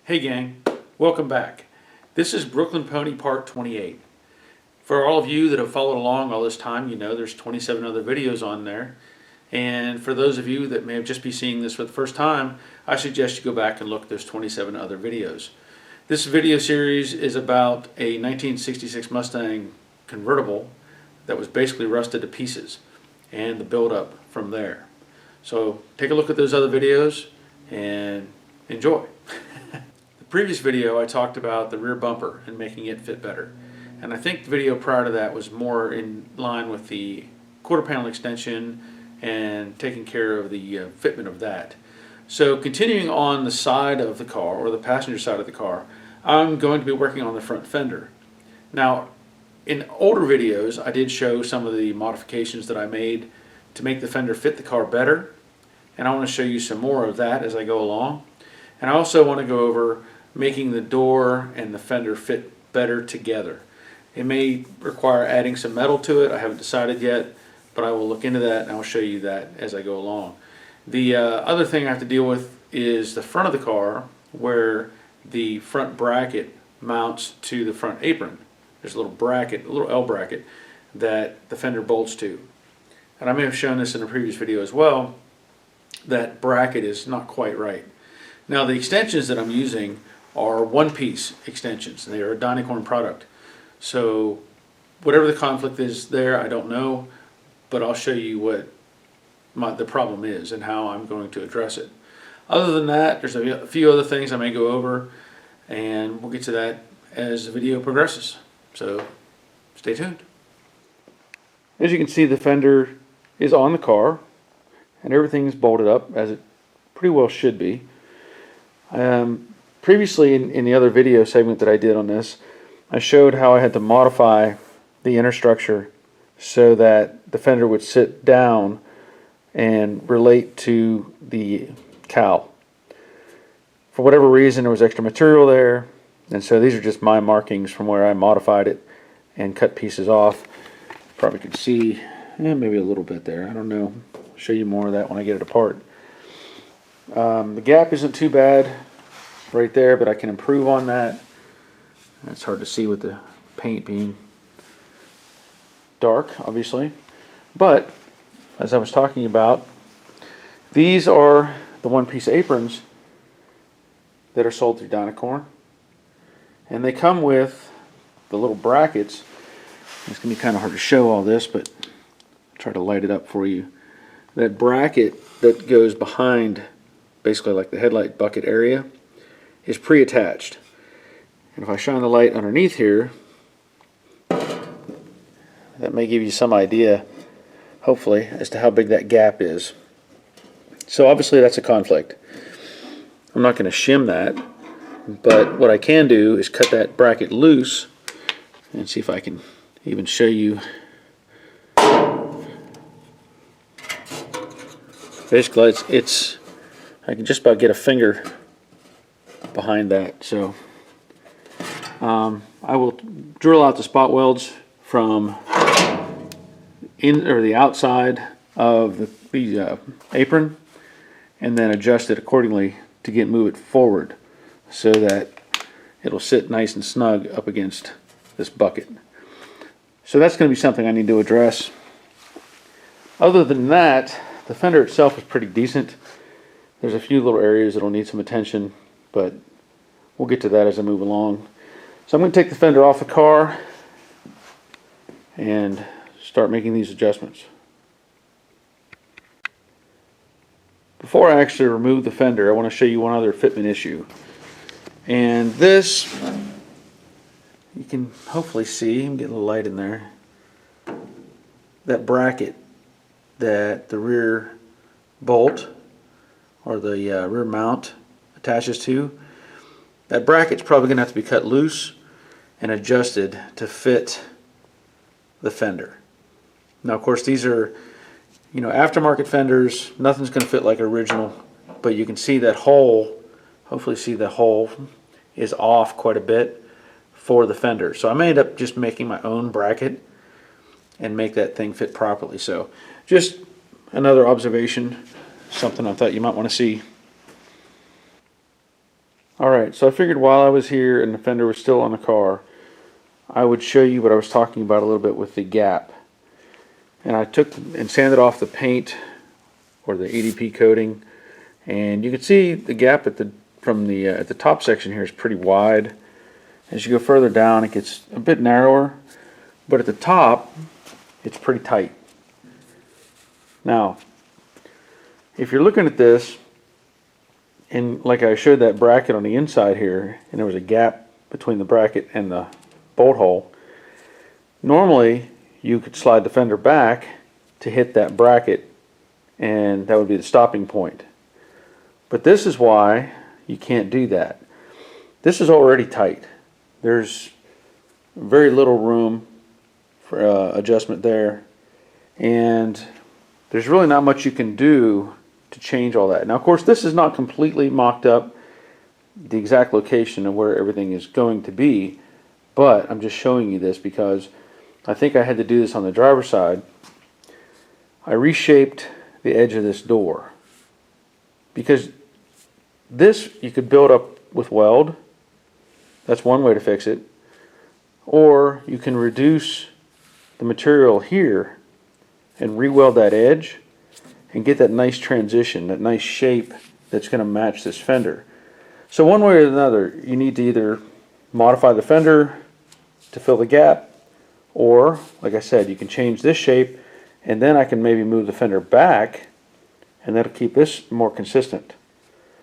Hey gang, welcome back. This is Brooklyn Pony Part 28. For all of you that have followed along all this time, you know there's 27 other videos on there. And for those of you that may have just be seeing this for the first time, I suggest you go back and look at those 27 other videos. This video series is about a 1966 Mustang convertible that was basically rusted to pieces and the build up from there. So take a look at those other videos and enjoy. The previous video I talked about the rear bumper and making it fit better, and I think the video prior to that was more in line with the quarter panel extension and taking care of the fitment of that. So continuing on the side of the car, or the passenger side of the car, I'm going to be working on the front fender. Now in older videos I did show some of the modifications that I made to make the fender fit the car better, and I want to show you some more of that as I go along. And I also want to go over making the door and the fender fit better together. It may require adding some metal to it. I haven't decided yet, but I will look into that and I'll show you that as I go along. The other thing I have to deal with is the front of the car, where the front bracket mounts to the front apron. There's a little bracket, a little L bracket, that the fender bolts to. And I may have shown this in a previous video as well. That bracket is not quite right. Now the extensions that I'm using are one-piece extensions. They are a Dynacorn product. So whatever the conflict is there, I don't know, but I'll show you what the problem is and how I'm going to address it. Other than that, there's a few other things I may go over, and we'll get to that as the video progresses. So stay tuned. As you can see, the fender is on the car and everything's bolted up as it pretty well should be. Previously in the other video segment that I did on this, I showed how I had to modify the inner structure so that the fender would sit down and relate to the cowl. For whatever reason, there was extra material there, and so these are just my markings from where I modified it and cut pieces off. Probably could see maybe a little bit there, I don't know. I'll show you more of that when I get it apart. The gap isn't too bad right there, but I can improve on that. It's hard to see with the paint being dark, obviously. But as I was talking about, these are the one-piece aprons that are sold through Dynacorn, and they come with the little brackets. It's gonna be kind of hard to show all this, but I'll try to light it up for you. That bracket that goes behind, basically like the headlight bucket area, is pre-attached. And if I shine the light underneath here, that may give you some idea, hopefully, as to how big that gap is. So obviously that's a conflict. I'm not going to shim that, but what I can do is cut that bracket loose and see if I can even show you. Basically it's I can just about get a finger behind that. So I will drill out the spot welds from the outside of the apron, and then adjust it accordingly to move it forward so that it'll sit nice and snug up against this bucket. So that's going to be something I need to address. Other than that, the fender itself is pretty decent. There's a few little areas that'll need some attention, but we'll get to that as I move along. So I'm going to take the fender off the car and start making these adjustments. Before I actually remove the fender, I want to show you one other fitment issue. And this, you can hopefully see, I'm getting a little light in there, that bracket that the rear bolt or the rear mount attaches to. That bracket's probably going to have to be cut loose and adjusted to fit the fender. Now of course these are, you know, aftermarket fenders. Nothing's going to fit like original, but you can see that hole, hopefully see the hole is off quite a bit for the fender. So I may end up just making my own bracket and make that thing fit properly. So just another observation, something I thought you might want to see. Alright, so I figured while I was here and the fender was still on the car, I would show you what I was talking about a little bit with the gap. And I took and sanded off the paint or the EDP coating, and you can see the gap at the at the top section here is pretty wide. As you go further down, it gets a bit narrower, but at the top it's pretty tight. Now, if you're looking at this, and like I showed that bracket on the inside here, and there was a gap between the bracket and the bolt hole, normally you could slide the fender back to hit that bracket, and that would be the stopping point. But this is why you can't do that. This is already tight. There's very little room for adjustment there, and there's really not much you can do to change all that. Now, of course, this is not completely mocked up, the exact location of where everything is going to be, but I'm just showing you this because I think I had to do this on the driver's side. I reshaped the edge of this door because this you could build up with weld. That's one way to fix it. Or you can reduce the material here and re-weld that edge and get that nice transition, that nice shape that's going to match this fender. So one way or another, you need to either modify the fender to fill the gap, or like I said, you can change this shape, and then I can maybe move the fender back, and that'll keep this more consistent.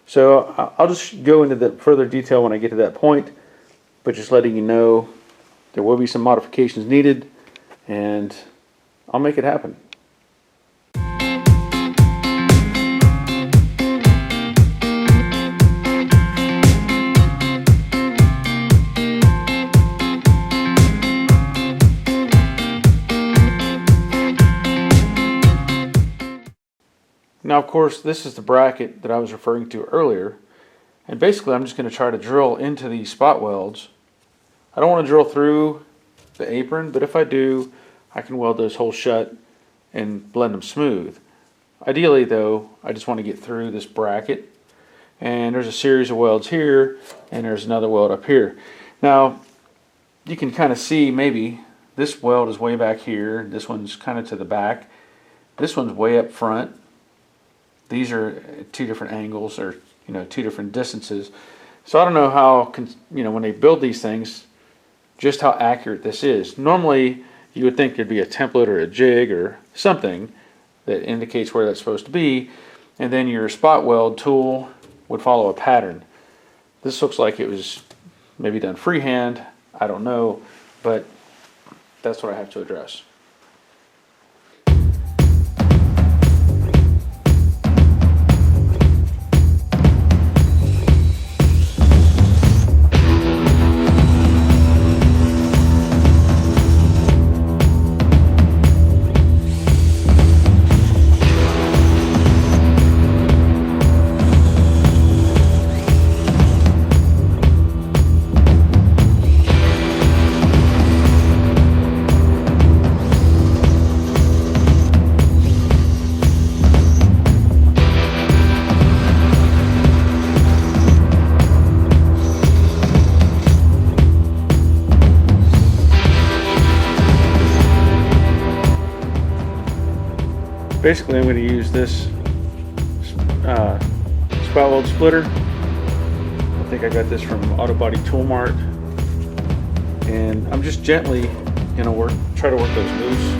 So I'll just go into the further detail when I get to that point, but just letting you know there will be some modifications needed, and I'll make it happen. Now, of course, this is the bracket that I was referring to earlier, and basically I'm just going to try to drill into these spot welds. I don't want to drill through the apron, but if I do, I can weld those holes shut and blend them smooth. Ideally, though, I just want to get through this bracket, and there's a series of welds here, and there's another weld up here. Now, you can kind of see maybe this weld is way back here, this one's kind of to the back, this one's way up front. These are two different angles, or two different distances. So I don't know how when they build these things, just how accurate this is. Normally, you would think there'd be a template or a jig or something that indicates where that's supposed to be, and then your spot weld tool would follow a pattern. This looks like it was maybe done freehand. I don't know, but that's what I have to address. Basically, I'm going to use this spot weld splitter. I think I got this from Auto Body Tool Mart, and I'm just gently going to try to work those loose.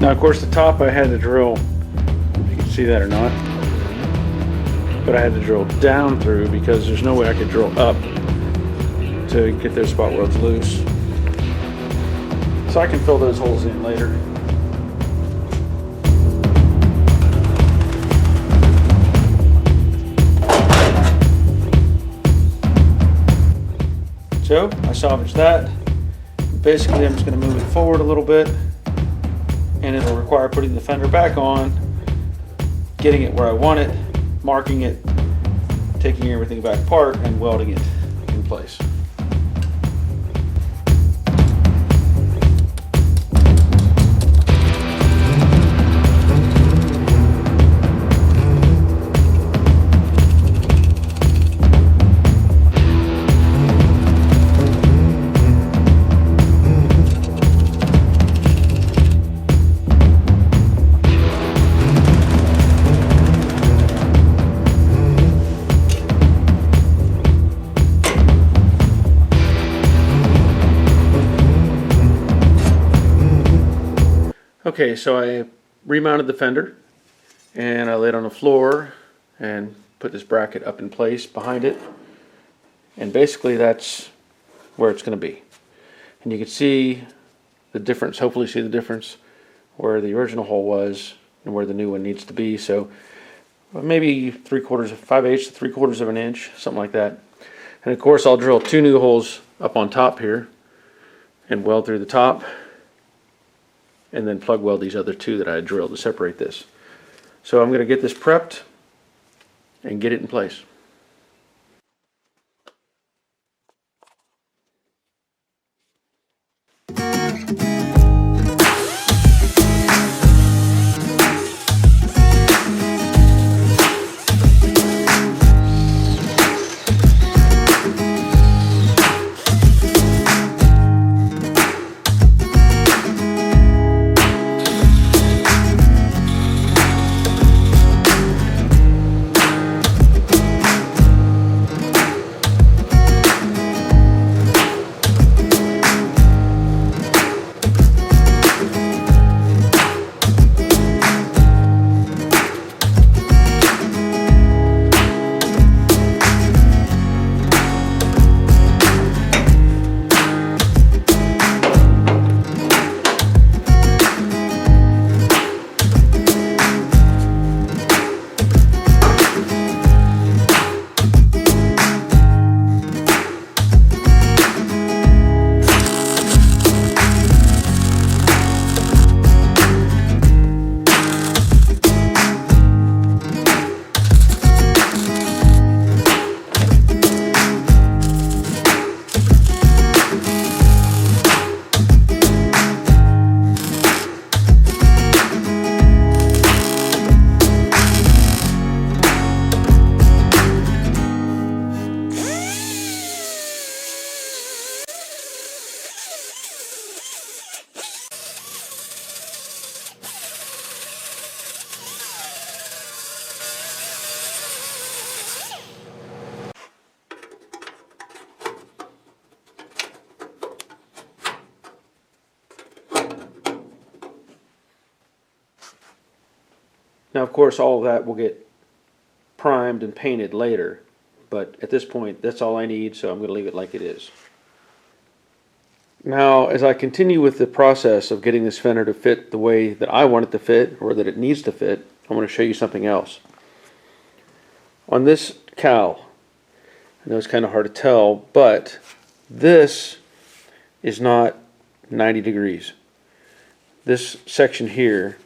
Now, of course, the top I had to drill, if you can see that or not, but I had to drill down through because there's no way I could drill up to get those spot welds loose. So I can fill those holes in later. So I salvaged that. Basically, I'm just going to move it forward a little bit, and it'll require putting the fender back on, getting it where I want it, marking it, taking everything back apart, and welding it in place. Okay, so I remounted the fender and I laid it on the floor and put this bracket up in place behind it, and basically that's where it's going to be. And you can see the difference, hopefully see the difference where the original hole was and where the new one needs to be. So maybe 5/8 to 3/4 of an inch, something like that. And of course I'll drill 2 new holes up on top here and weld through the top, and then plug weld these other 2 that I drilled to separate this. So I'm going to get this prepped and get it in place. Now of course all of that will get primed and painted later, but at this point that's all I need, so I'm going to leave it like it is. Now as I continue with the process of getting this fender to fit the way that I want it to fit, or that it needs to fit, I want to show you something else. On this cowl, I know it's kind of hard to tell, but this is not 90 degrees. This section here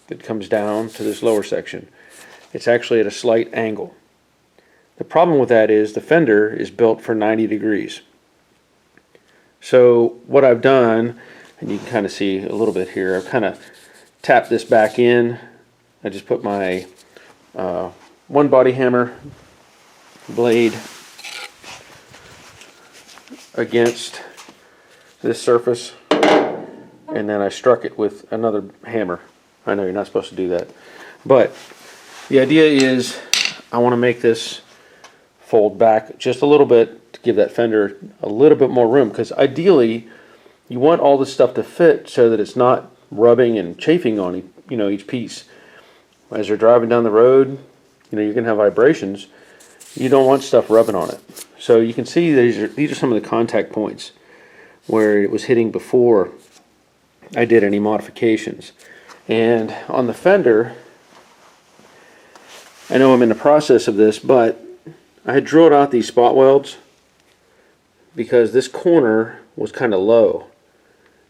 that comes down to this lower section, it's actually at a slight angle. The problem with that is the fender is built for 90 degrees. So what I've done, and you can kind of see a little bit here, I've kind of tapped this back in. I just put my one body hammer blade against this surface, and then I struck it with another hammer. I know you're not supposed to do that, but the idea is I want to make this fold back just a little bit to give that fender a little bit more room, because ideally you want all this stuff to fit so that it's not rubbing and chafing on each piece. As you're driving down the road, you're going to have vibrations. You don't want stuff rubbing on it. So you can see these are some of the contact points where it was hitting before I did any modifications. And on the fender, I know I'm in the process of this, but I had drilled out these spot welds because this corner was kind of low,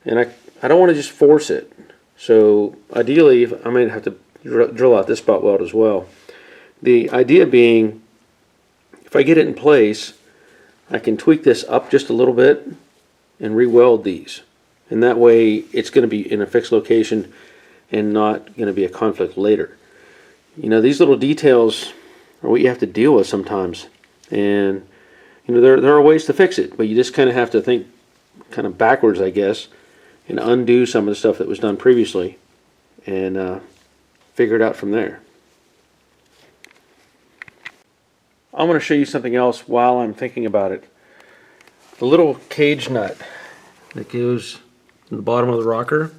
and I don't want to just force it. So ideally, I might have to drill out this spot weld as well. The idea being, if I get it in place, I can tweak this up just a little bit and re-weld these. And that way it's going to be in a fixed location and not going to be a conflict later. You know, these little details are what you have to deal with sometimes. And, you know, there are ways to fix it, but you just kind of have to think kind of backwards, I guess, and undo some of the stuff that was done previously and figure it out from there. I'm going to show you something else while I'm thinking about it. The little cage nut that goes in the bottom of the rocker,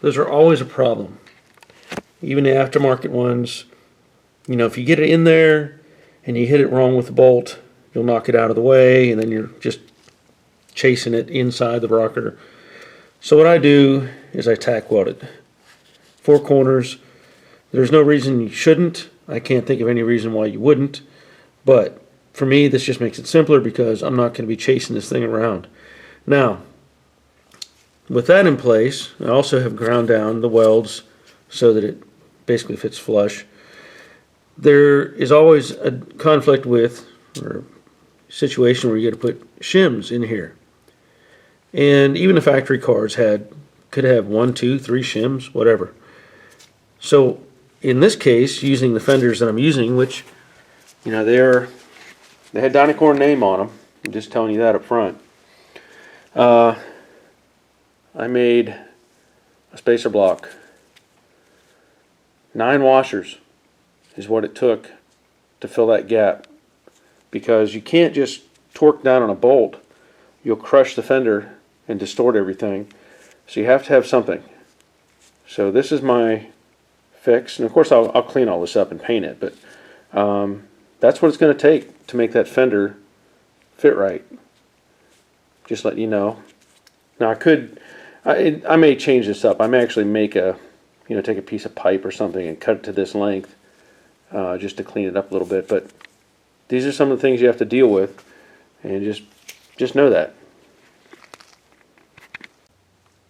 those are always a problem. Even the aftermarket ones, you know, if you get it in there and you hit it wrong with the bolt, you'll knock it out of the way and then you're just chasing it inside the rocker. So what I do is I tack weld it. 4 corners. There's no reason you shouldn't. I can't think of any reason why you wouldn't. But for me, this just makes it simpler because I'm not going to be chasing this thing around. Now, with that in place, I also have ground down the welds so that it basically fits flush. There is always a conflict with, or situation where you got to put shims in here. And even the factory cars could have 1, 2, 3 shims, whatever. So in this case, using the fenders that I'm using, which, you know, they had Dynacorn name on them. I'm just telling you that up front. I made a spacer block. 9 washers is what it took to fill that gap, because you can't just torque down on a bolt. You'll crush the fender and distort everything. So you have to have something. So this is my fix, and of course I'll clean all this up and paint it, but that's what it's going to take to make that fender fit right. Just let you know. Now I may change this up. I may actually make take a piece of pipe or something and cut it to this length just to clean it up a little bit. But these are some of the things you have to deal with, and just know that.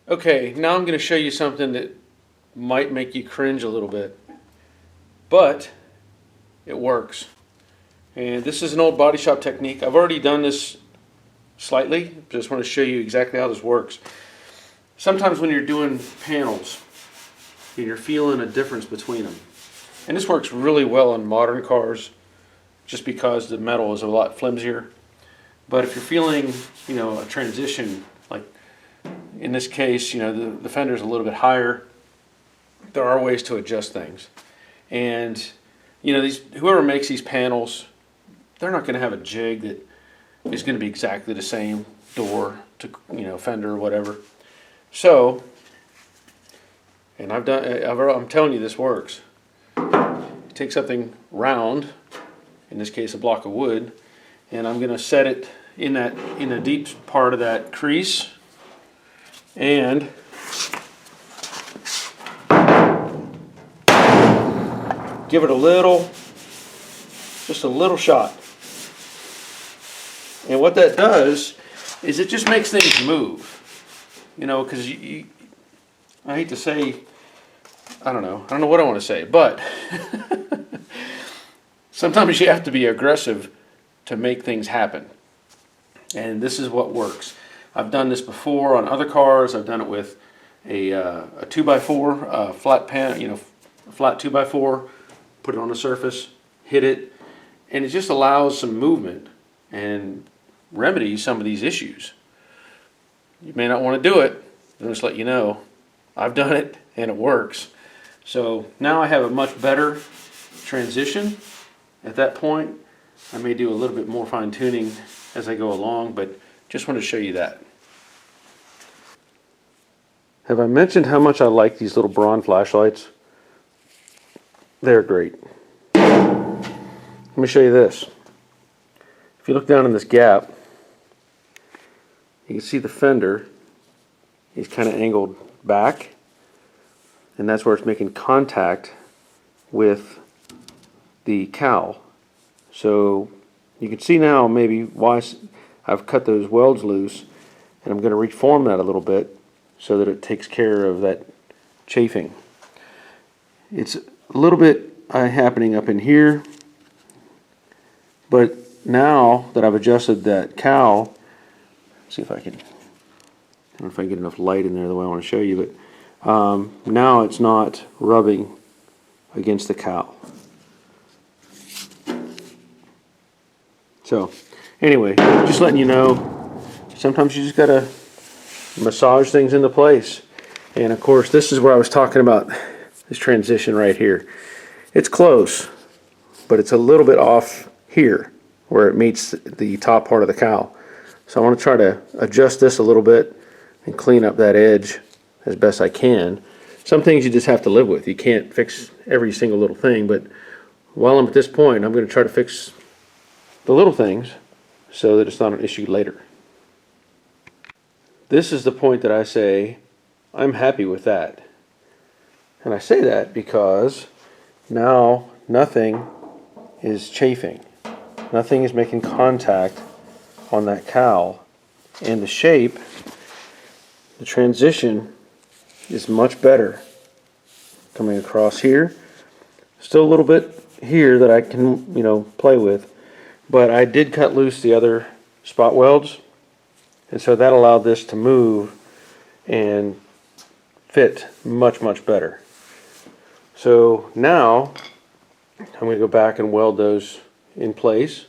Okay, now I'm going to show you something that might make you cringe a little bit, but it works. And this is an old body shop technique. I've already done this slightly. Just want to show you exactly how this works. Sometimes when you're doing panels, you're feeling a difference between them. And this works really well on modern cars just because the metal is a lot flimsier. But if you're feeling, you know, a transition, like in this case, you know, the fender's a little bit higher, there are ways to adjust things. And, you know, whoever makes these panels, they're not going to have a jig that is going to be exactly the same door to, you know, fender or whatever. So, and I'm telling you this works. Take something round, in this case a block of wood, and I'm going to set it in the deep part of that crease, and give it just a little shot. And what that does is it just makes things move. You know, because I hate to say, I don't know what I want to say, but sometimes you have to be aggressive to make things happen. And this is what works. I've done this before on other cars. I've done it with a 2x4 flat pan, you know, flat 2x4. Put it on the surface, hit it, and it just allows some movement and remedies some of these issues. You may not want to do it. I'll just let you know. I've done it and it works. So now I have a much better transition. At that point, I may do a little bit more fine tuning as I go along, but just wanted to show you that. Have I mentioned how much I like these little Braun flashlights? They're great. Let me show you this. If you look down in this gap, you can see the fender is kind of angled back, and that's where it's making contact with the cowl. So you can see now maybe why I've cut those welds loose, and I'm going to reform that a little bit so that it takes care of that chafing. It's a little bit happening up in here, but now that I've adjusted that cowl, see if I can, I don't know if I can get enough light in there the way I want to show you, but now it's not rubbing against the cowl. So anyway, just letting you know, sometimes you just gotta massage things into place. And of course, this is where I was talking about this transition right here. It's close, but it's a little bit off here where it meets the top part of the cowl. So I want to try to adjust this a little bit and clean up that edge as best I can. Some things you just have to live with. You can't fix every single little thing, but while I'm at this point, I'm going to try to fix the little things so that it's not an issue later. This is the point that I say I'm happy with that. And I say that because now nothing is chafing. Nothing is making contact on that cowl. And the shape, the transition is much better. Coming across here. Still a little bit here that I can, play with. But I did cut loose the other spot welds. And so that allowed this to move and fit much, much better. So now I'm going to go back and weld those in place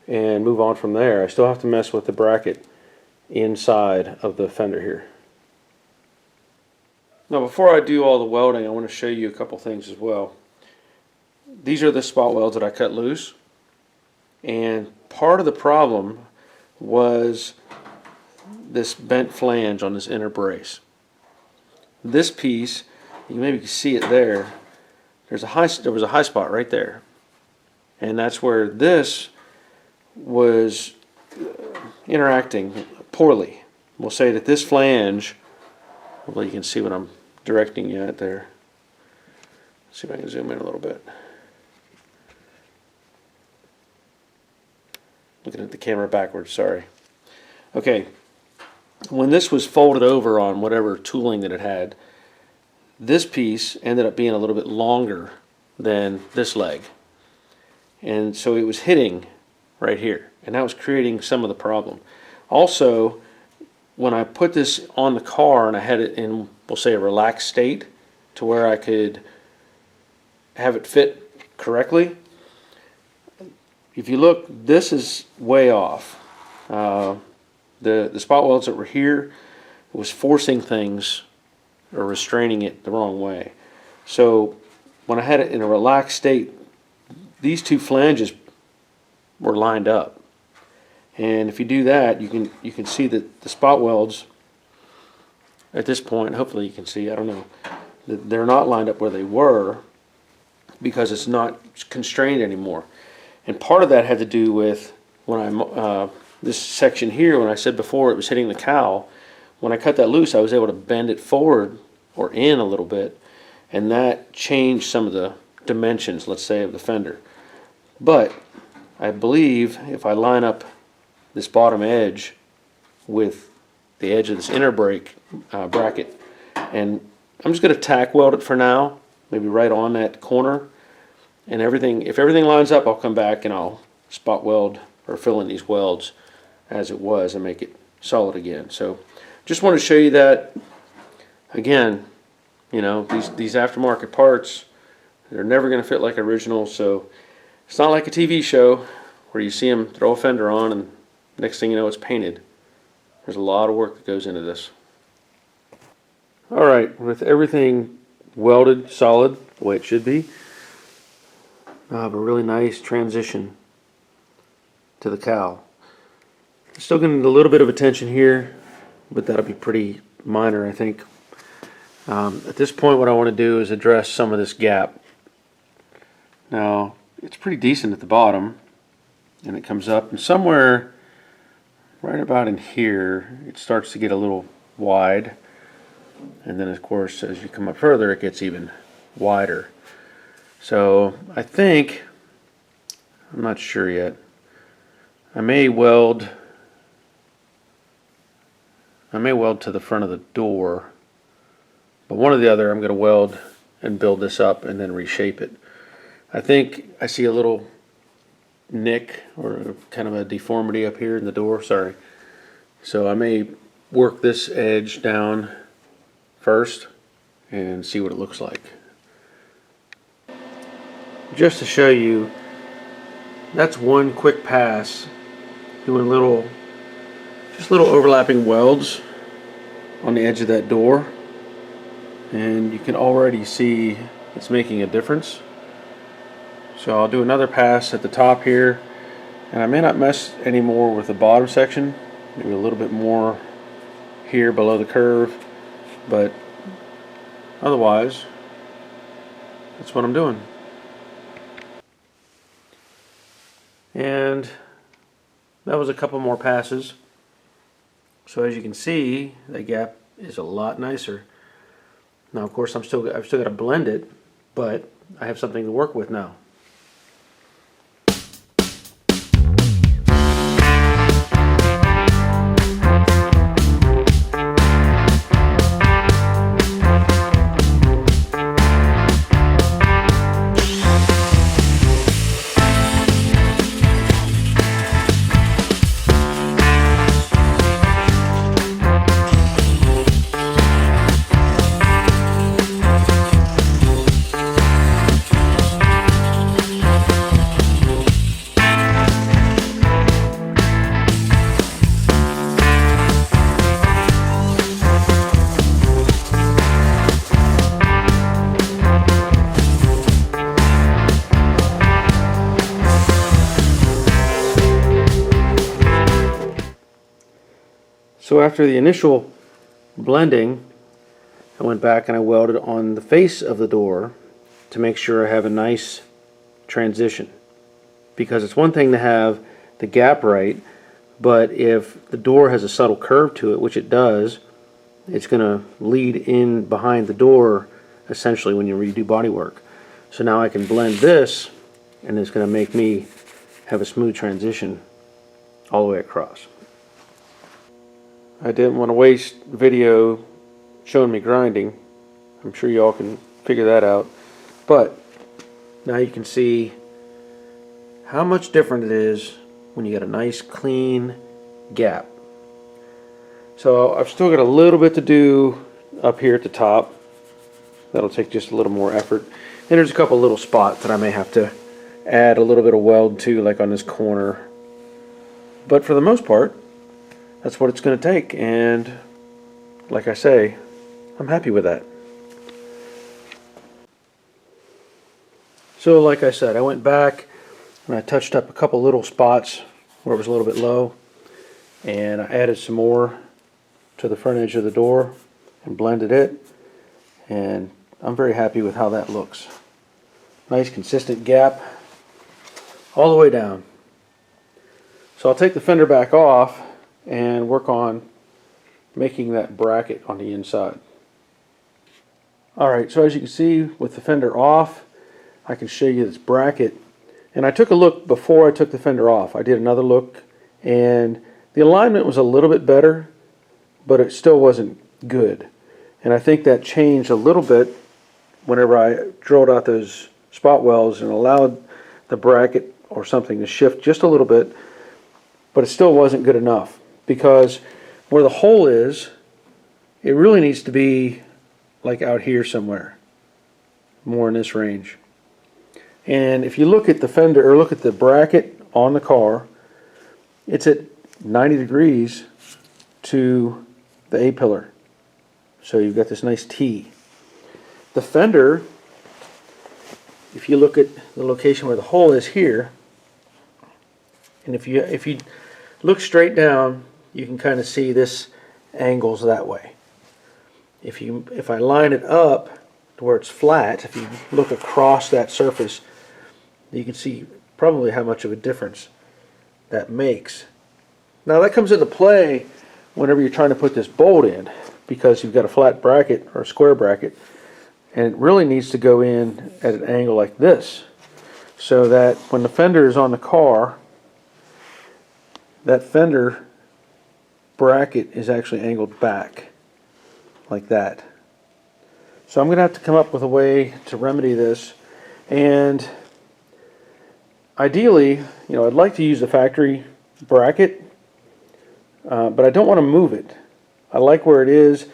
and move on from there. I still have to mess with the bracket inside of the fender here. Now before I do all the welding, I want to show you a couple things as well. These are the spot welds that I cut loose, and part of the problem was this bent flange on this inner brace. This piece, you maybe can see it there. There was a high spot right there, and that's where this was interacting poorly. We'll say that this flange, hopefully you can see what I'm directing you at there. Let's see if I can zoom in a little bit. Looking at the camera backwards, sorry. Okay, when this was folded over on whatever tooling that it had, this piece ended up being a little bit longer than this leg. And so it was hitting right here, and that was creating some of the problem. Also, when I put this on the car and I had it in, we'll say, a relaxed state to where I could have it fit correctly, if you look, this is way off. The spot welds that were here was forcing things or restraining it the wrong way. So when I had it in a relaxed state, these two flanges were lined up. And if you do that, you can see that the spot welds at this point, hopefully you can see, I don't know, that they're not lined up where they were because it's not constrained anymore. And part of that had to do with when this section here, when I said before it was hitting the cowl, when I cut that loose, I was able to bend it forward or in a little bit, and that changed some of the dimensions, let's say, of the fender. But I believe if I line up this bottom edge with the edge of this inner bracket, and I'm just going to tack weld it for now, maybe right on that corner, and if everything lines up, I'll come back and I'll spot weld or fill in these welds as it was and make it solid again. So just want to show you that again. These aftermarket parts, they're never going to fit like original. So it's not like a TV show where you see them throw a fender on and next thing you know it's painted. There's a lot of work that goes into this. Alright, with everything welded solid the way it should be, I have a really nice transition to the cowl. Still getting a little bit of attention here, but that'll be pretty minor, I think. At this point, what I want to do is address some of this gap. Now, it's pretty decent at the bottom, and it comes up, and somewhere right about in here, it starts to get a little wide, and then of course, as you come up further, it gets even wider. So I think, I'm not sure yet, I may weld to the front of the door, but one or the other I'm going to weld and build this up and then reshape it. I think I see a little nick or kind of a deformity up here in the door, sorry. So I may work this edge down first and see what it looks like. Just to show you, that's one quick pass doing just little overlapping welds on the edge of that door, and you can already see it's making a difference. So I'll do another pass at the top here, and I may not mess anymore with the bottom section, maybe a little bit more here below the curve, but otherwise that's what I'm doing. And that was a couple more passes. So as you can see, the gap is a lot nicer. Now of course I've still got to blend it, but I have something to work with now. So after the initial blending, I went back and I welded on the face of the door to make sure I have a nice transition. Because it's one thing to have the gap right, but if the door has a subtle curve to it, which it does, it's going to lead in behind the door essentially when you redo bodywork. So now I can blend this, and it's going to make me have a smooth transition all the way across. I didn't want to waste video showing me grinding. I'm sure y'all can figure that out. But now you can see how much different it is when you get a nice clean gap. So I've still got a little bit to do up here at the top. That'll take just a little more effort. And there's a couple little spots that I may have to add a little bit of weld to, like on this corner. But for the most part, that's what it's going to take, and like I say, I'm happy with that. So like I said, I went back and I touched up a couple little spots where it was a little bit low, and I added some more to the front edge of the door and blended it, and I'm very happy with how that looks. Nice consistent gap all the way down. So I'll take the fender back off and work on making that bracket on the inside. Alright, so as you can see with the fender off, I can show you this bracket. And I took a look before I took the fender off. I did another look, and the alignment was a little bit better, but it still wasn't good. And I think that changed a little bit whenever I drilled out those spot welds and allowed the bracket or something to shift just a little bit, but it still wasn't good enough. Because where the hole is, it really needs to be like out here somewhere, more in this range. And if you look at the fender, or look at the bracket on the car, it's at 90 degrees to the A-pillar. So you've got this nice T. The fender, if you look at the location where the hole is here, and if you look straight down, you can kind of see this angles that way. If I line it up to where it's flat, if you look across that surface, you can see probably how much of a difference that makes. Now that comes into play whenever you're trying to put this bolt in, because you've got a flat bracket or a square bracket, and it really needs to go in at an angle like this, so that when the fender is on the car, that fender bracket is actually angled back like that. So I'm going to have to come up with a way to remedy this. And ideally, I'd like to use the factory bracket, but I don't want to move it. I like where it is.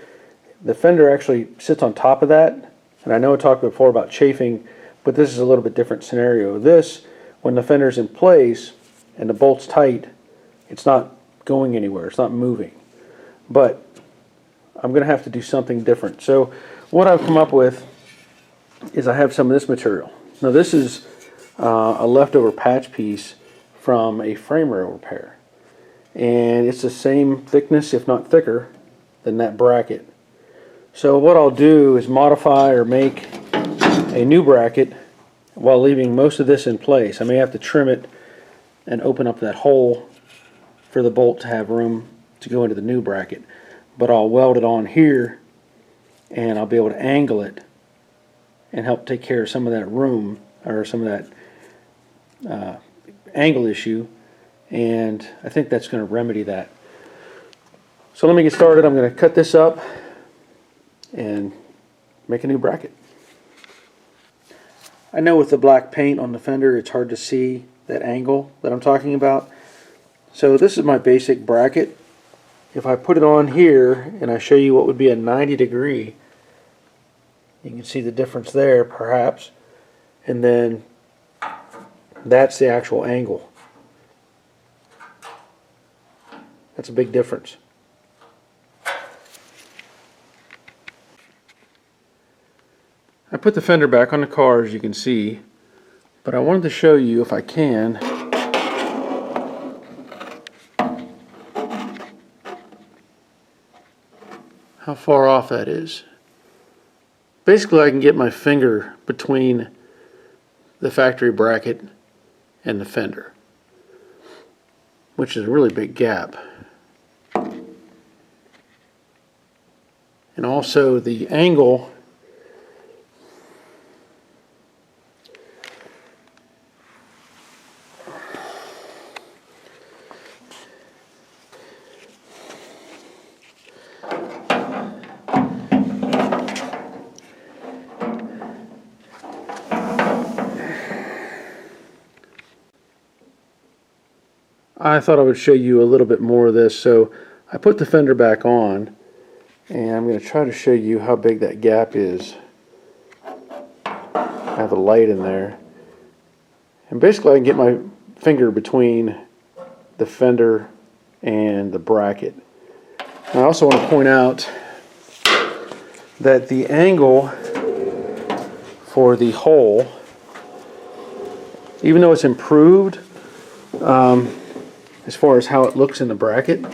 The fender actually sits on top of that. And I know I talked before about chafing, but this is a little bit different scenario. This, when the fender's in place and the bolt's tight, it's not going anywhere. It's not moving. But I'm going to have to do something different. So what I've come up with is I have some of this material. Now this is a leftover patch piece from a frame rail repair. And it's the same thickness, if not thicker, than that bracket. So what I'll do is modify or make a new bracket while leaving most of this in place. I may have to trim it and open up that hole for the bolt to have room to go into the new bracket. But I'll weld it on here and I'll be able to angle it and help take care of some of that room or some of that angle issue, and I think that's going to remedy that. So let me get started. I'm going to cut this up and make a new bracket. I know with the black paint on the fender it's hard to see that angle that I'm talking about. So this is my basic bracket. If I put it on here and I show you what would be a 90-degree, you can see the difference there perhaps, and then that's the actual angle. That's a big difference. I put the fender back on the car, as you can see, but I wanted to show you, if I can, how far off that is. Basically, I can get my finger between the factory bracket and the fender, which is a really big gap. And also the angle I thought I would show you a little bit more of this. So I put the fender back on and I'm going to try to show you how big that gap is. I have a light in there, and basically I can get my finger between the fender and the bracket. And I also want to point out that the angle for the hole, even though it's improved as far as how it looks in the bracket,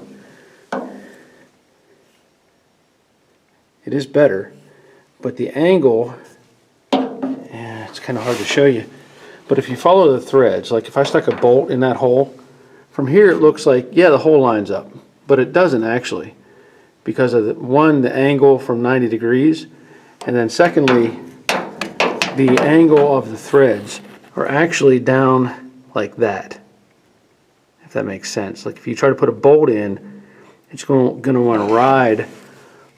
it is better, but the angle, it's kind of hard to show you, but if you follow the threads, like if I stuck a bolt in that hole, from here it looks like, yeah, the hole lines up, but it doesn't actually, because of the angle from 90 degrees, and then secondly, the angle of the threads are actually down like that, if that makes sense. Like if you try to put a bolt in, it's going to want to ride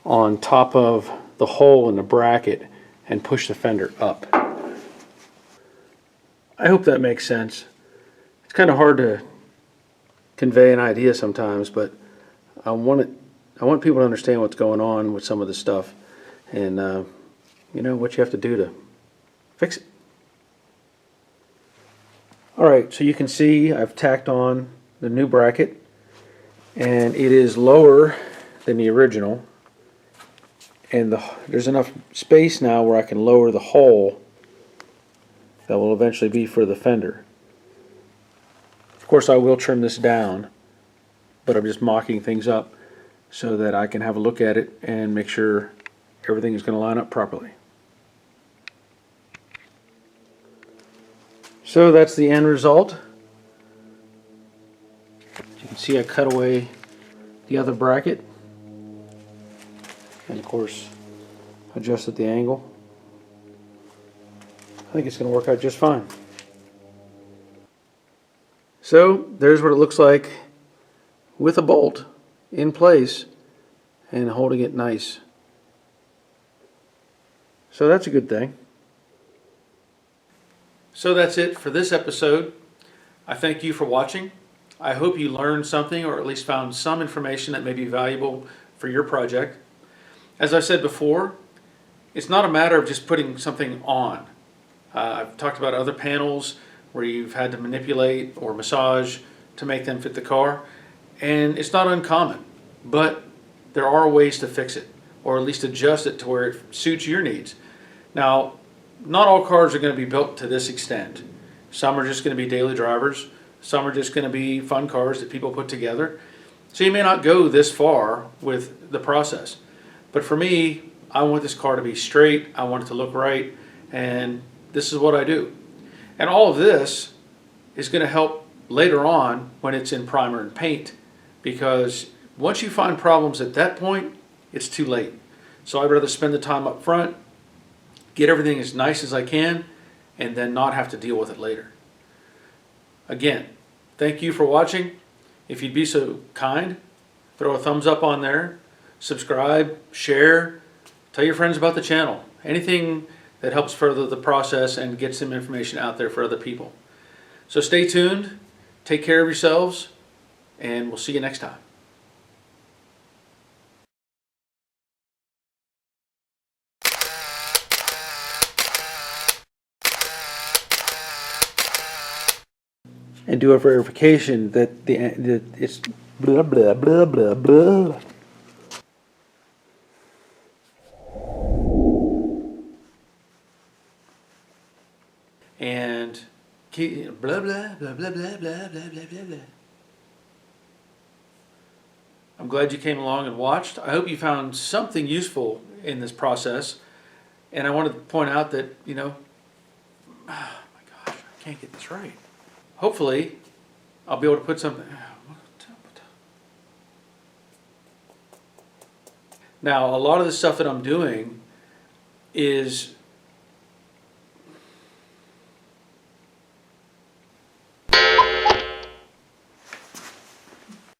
on top of the hole in the bracket and push the fender up. I hope that makes sense. It's kind of hard to convey an idea sometimes, but I want people to understand what's going on with some of this stuff, and you know what you have to do to fix it. Alright, so you can see I've tacked on the new bracket, and it is lower than the original, and there's enough space now where I can lower the hole that will eventually be for the fender. Of course I will trim this down, but I'm just mocking things up so that I can have a look at it and make sure everything is going to line up properly. So that's the end result. You can see I cut away the other bracket and of course adjusted the angle. I think it's going to work out just fine. So there's what it looks like with a bolt in place and holding it nice. So that's a good thing. So that's it for this episode. I thank you for watching. I hope you learned something or at least found some information that may be valuable for your project. As I said before, it's not a matter of just putting something on. I've talked about other panels where you've had to manipulate or massage to make them fit the car, and it's not uncommon, but there are ways to fix it, or at least adjust it to where it suits your needs. Now, not all cars are going to be built to this extent. Some are just going to be daily drivers. Some are just going to be fun cars that people put together. So you may not go this far with the process. But for me, I want this car to be straight. I want it to look right. And this is what I do. And all of this is going to help later on when it's in primer and paint. Because once you find problems at that point, it's too late. So I'd rather spend the time up front, get everything as nice as I can, and then not have to deal with it later. Again, thank you for watching. If you'd be so kind, throw a thumbs up on there, subscribe, share, tell your friends about the channel. Anything that helps further the process and get some information out there for other people. So stay tuned, take care of yourselves, and we'll see you next time. And do a verification that it's blah blah blah blah blah. And blah blah blah blah blah blah blah blah blah blah. I'm glad you came along and watched. I hope you found something useful in this process. And I wanted to point out that, oh my gosh, I can't get this right. Hopefully, I'll be able to put something. Now, a lot of the stuff that I'm doing is